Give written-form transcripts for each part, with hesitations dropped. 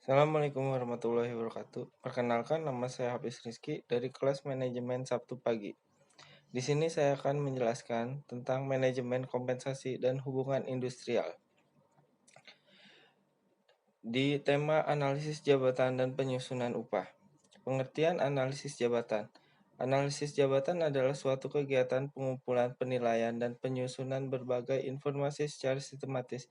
Assalamualaikum warahmatullahi wabarakatuh. Perkenalkan, nama saya Hafiz Rizky dari kelas manajemen Sabtu pagi. Di sini saya akan menjelaskan tentang manajemen kompensasi dan hubungan industrial. Di tema analisis jabatan dan penyusunan upah. Pengertian analisis jabatan. Analisis jabatan adalah suatu kegiatan pengumpulan penilaian dan penyusunan berbagai informasi secara sistematis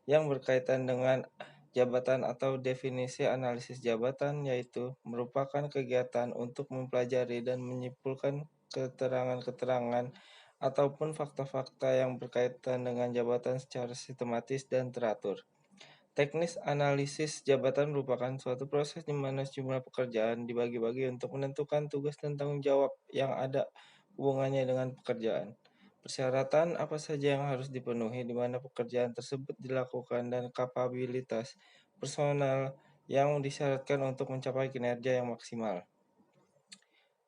yang berkaitan dengan jabatan atau definisi analisis jabatan, yaitu merupakan kegiatan untuk mempelajari dan menyimpulkan keterangan-keterangan ataupun fakta-fakta yang berkaitan dengan jabatan secara sistematis dan teratur. Teknis analisis jabatan merupakan suatu proses di mana sejumlah pekerjaan dibagi-bagi untuk menentukan tugas dan tanggung jawab yang ada hubungannya dengan pekerjaan. Persyaratan apa saja yang harus dipenuhi di mana pekerjaan tersebut dilakukan dan kapabilitas personal yang disyaratkan untuk mencapai kinerja yang maksimal.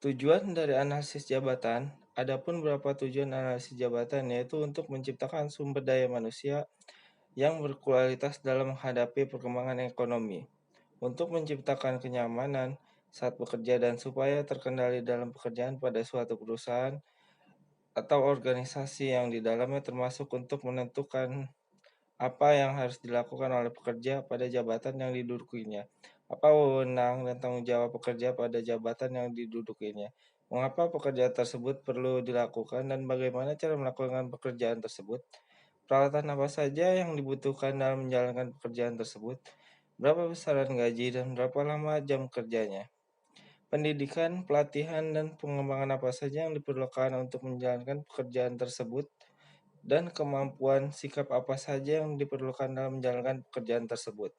Tujuan dari analisis jabatan, adapun beberapa tujuan analisis jabatan yaitu untuk menciptakan sumber daya manusia yang berkualitas dalam menghadapi perkembangan ekonomi, untuk menciptakan kenyamanan saat bekerja dan supaya terkendali dalam pekerjaan pada suatu perusahaan atau organisasi yang di dalamnya, termasuk untuk menentukan apa yang harus dilakukan oleh pekerja pada jabatan yang didudukinya, apa wewenang dan tanggung jawab pekerja pada jabatan yang didudukinya, mengapa pekerjaan tersebut perlu dilakukan dan bagaimana cara melakukan pekerjaan tersebut, peralatan apa saja yang dibutuhkan dalam menjalankan pekerjaan tersebut, berapa besaran gaji dan berapa lama jam kerjanya. Pendidikan, pelatihan, dan pengembangan apa saja yang diperlukan untuk menjalankan pekerjaan tersebut, dan kemampuan sikap apa saja yang diperlukan dalam menjalankan pekerjaan tersebut.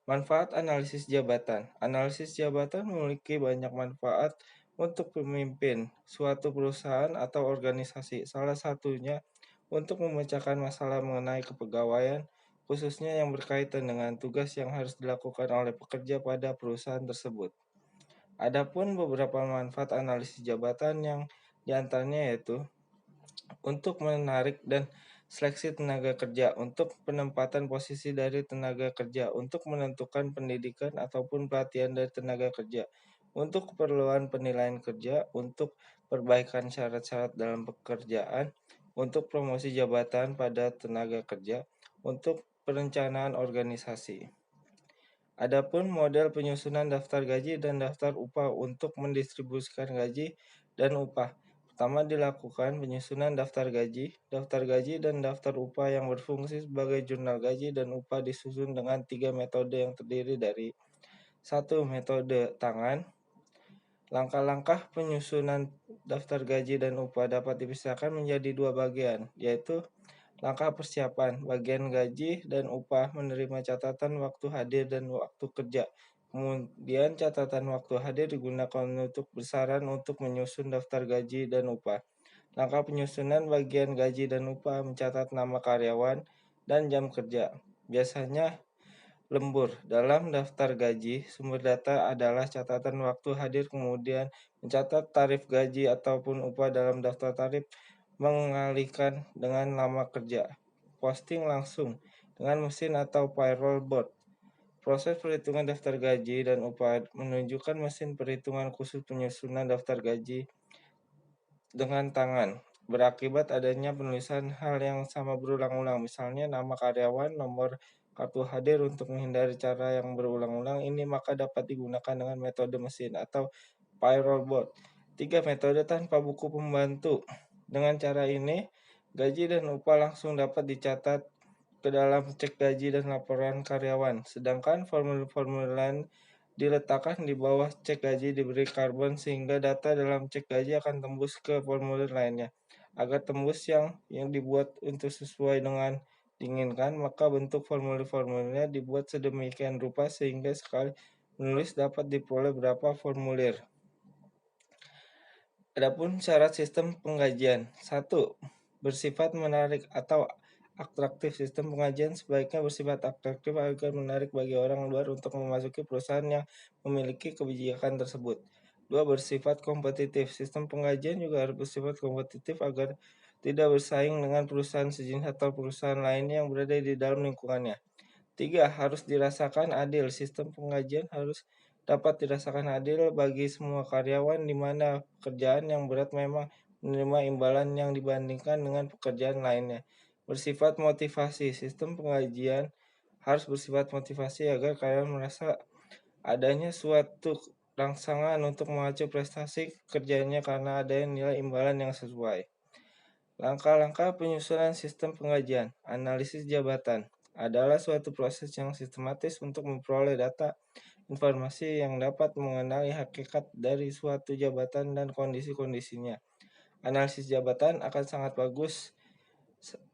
Manfaat analisis jabatan. Analisis jabatan memiliki banyak manfaat untuk pemimpin suatu perusahaan atau organisasi. Salah satunya untuk memecahkan masalah mengenai kepegawaian, khususnya yang berkaitan dengan tugas yang harus dilakukan oleh pekerja pada perusahaan tersebut. Adapun beberapa manfaat analisis jabatan yang diantaranya yaitu untuk menarik dan seleksi tenaga kerja, untuk penempatan posisi dari tenaga kerja, untuk menentukan pendidikan ataupun pelatihan dari tenaga kerja, untuk keperluan penilaian kerja, untuk perbaikan syarat-syarat dalam pekerjaan, untuk promosi jabatan pada tenaga kerja, untuk perencanaan organisasi. Adapun model penyusunan daftar gaji dan daftar upah untuk mendistribusikan gaji dan upah. Pertama, dilakukan penyusunan daftar gaji, dan daftar upah yang berfungsi sebagai jurnal gaji dan upah disusun dengan 3 metode yang terdiri dari 1. Metode tangan. Langkah-langkah penyusunan daftar gaji dan upah dapat dipisahkan menjadi 2 bagian, yaitu langkah persiapan, bagian gaji dan upah menerima catatan waktu hadir dan waktu kerja. Kemudian catatan waktu hadir digunakan untuk besaran untuk menyusun daftar gaji dan upah. Langkah penyusunan bagian gaji dan upah mencatat nama karyawan dan jam kerja. Biasanya lembur. Dalam daftar gaji, sumber data adalah catatan waktu hadir, kemudian mencatat tarif gaji ataupun upah dalam daftar tarif, mengalihkan dengan nama kerja. Posting langsung dengan mesin atau payroll bot. Proses perhitungan daftar gaji dan upah menunjukkan mesin perhitungan khusus penyusunan daftar gaji dengan tangan, berakibat adanya penulisan hal yang sama berulang-ulang, misalnya nama karyawan, nomor kartu hadir. Untuk menghindari cara yang berulang-ulang ini, maka dapat digunakan dengan metode mesin atau payroll bot. 3. Metode tanpa buku pembantu. Dengan cara ini, gaji dan upah langsung dapat dicatat ke dalam cek gaji dan laporan karyawan, sedangkan formulir-formulir lain diletakkan di bawah cek gaji diberi karbon, sehingga data dalam cek gaji akan tembus ke formulir lainnya. Agar tembus yang dibuat untuk sesuai dengan diinginkan, maka bentuk formulir-formulirnya dibuat sedemikian rupa sehingga sekali menulis dapat diperoleh berapa formulir. Adapun syarat sistem penggajian. 1. Bersifat menarik atau atraktif. Sistem penggajian sebaiknya bersifat atraktif agar menarik bagi orang luar untuk memasuki perusahaan yang memiliki kebijakan tersebut. 2. Bersifat kompetitif. Sistem penggajian juga harus bersifat kompetitif agar tidak bersaing dengan perusahaan sejenis atau perusahaan lainnya yang berada di dalam lingkungannya. 3. Harus dirasakan adil. Sistem penggajian harus dapat dirasakan adil bagi semua karyawan, di mana pekerjaan yang berat memang menerima imbalan yang dibandingkan dengan pekerjaan lainnya. Bersifat motivasi. Sistem penggajian harus bersifat motivasi agar karyawan merasa adanya suatu rangsangan untuk memacu prestasi kerjanya karena adanya nilai imbalan yang sesuai. Langkah-langkah penyusunan sistem penggajian. Analisis jabatan adalah suatu proses yang sistematis untuk memperoleh data informasi yang dapat mengenali hakikat dari suatu jabatan dan kondisi-kondisinya. Analisis jabatan akan sangat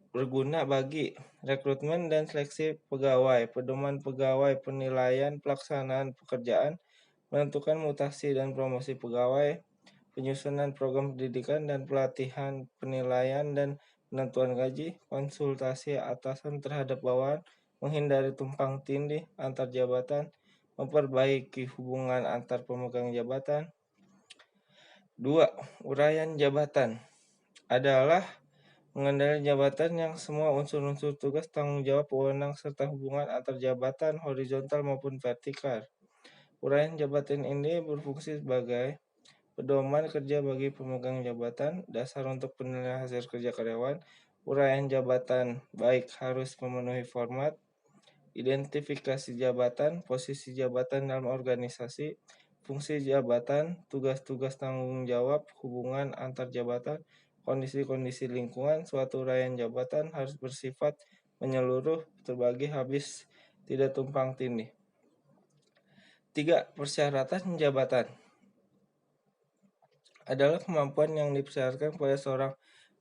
berguna bagi rekrutmen dan seleksi pegawai, pedoman pegawai, penilaian pelaksanaan pekerjaan, menentukan mutasi dan promosi pegawai, penyusunan program pendidikan dan pelatihan, penilaian dan penentuan gaji, konsultasi atasan terhadap bawahan, menghindari tumpang tindih antar jabatan, memperbaiki hubungan antar pemegang jabatan. 2. Uraian jabatan adalah mengendarai jabatan yang semua unsur-unsur tugas, tanggung jawab, wewenang, serta hubungan antar jabatan horizontal maupun vertikal. Uraian jabatan ini berfungsi sebagai pedoman kerja bagi pemegang jabatan, dasar untuk penilaian hasil kerja karyawan. Uraian jabatan baik harus memenuhi format, identifikasi jabatan, posisi jabatan dalam organisasi, fungsi jabatan, tugas-tugas tanggung jawab, hubungan antar jabatan, kondisi-kondisi lingkungan. Suatu uraian jabatan harus bersifat menyeluruh, terbagi habis, tidak tumpang tindih. 3. Persyaratan jabatan adalah kemampuan yang dipersyaratkan kepada seorang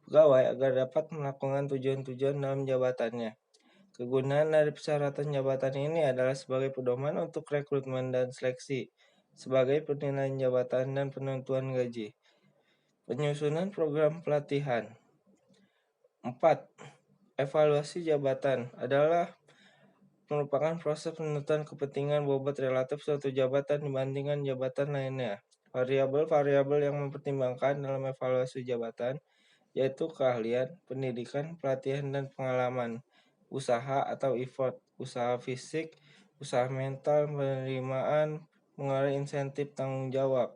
pegawai agar dapat melakukan tujuan-tujuan dalam jabatannya. Kegunaan dari persyaratan jabatan ini adalah sebagai pedoman untuk rekrutmen dan seleksi, sebagai penilaian jabatan dan penentuan gaji. Penyusunan program pelatihan. 4. Evaluasi jabatan adalah merupakan proses penentuan kepentingan bobot relatif suatu jabatan dibandingkan jabatan lainnya. Variabel-variabel yang mempertimbangkan dalam evaluasi jabatan yaitu keahlian, pendidikan, pelatihan, dan pengalaman, usaha atau effort, usaha fisik, usaha mental, penerimaan, mengenai insentif tanggung jawab,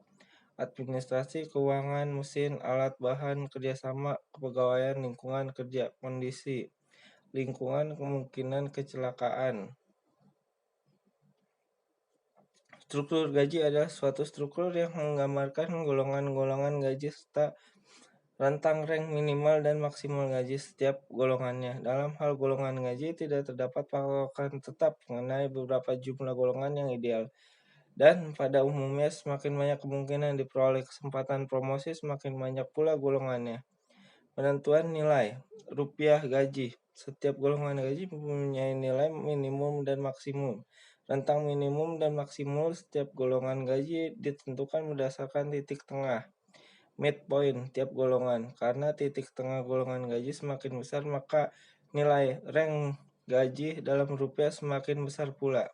administrasi, keuangan, mesin, alat, bahan, kerjasama, kepegawaian, lingkungan kerja, kondisi, lingkungan, kemungkinan kecelakaan. Struktur gaji adalah suatu struktur yang menggambarkan golongan-golongan gaji serta rentang rank minimal dan maksimal gaji setiap golongannya. Dalam hal golongan gaji, tidak terdapat patokan tetap mengenai beberapa jumlah golongan yang ideal. Dan pada umumnya semakin banyak kemungkinan diperoleh kesempatan promosi, semakin banyak pula golongannya. Penentuan nilai rupiah gaji. Setiap golongan gaji mempunyai nilai minimum dan maksimum. Rentang minimum dan maksimum setiap golongan gaji ditentukan berdasarkan titik tengah midpoint tiap golongan. Karena titik tengah golongan gaji semakin besar, maka nilai rank gaji dalam rupiah semakin besar pula.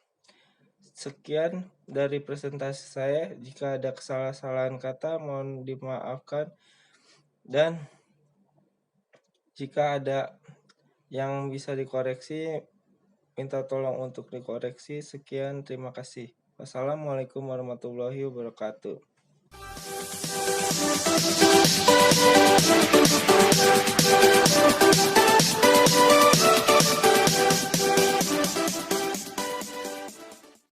Sekian dari presentasi saya. Jika ada kesalahan kata, mohon dimaafkan. Dan jika ada yang bisa dikoreksi, minta tolong untuk dikoreksi. Sekian, terima kasih. Wassalamualaikum warahmatullahi wabarakatuh.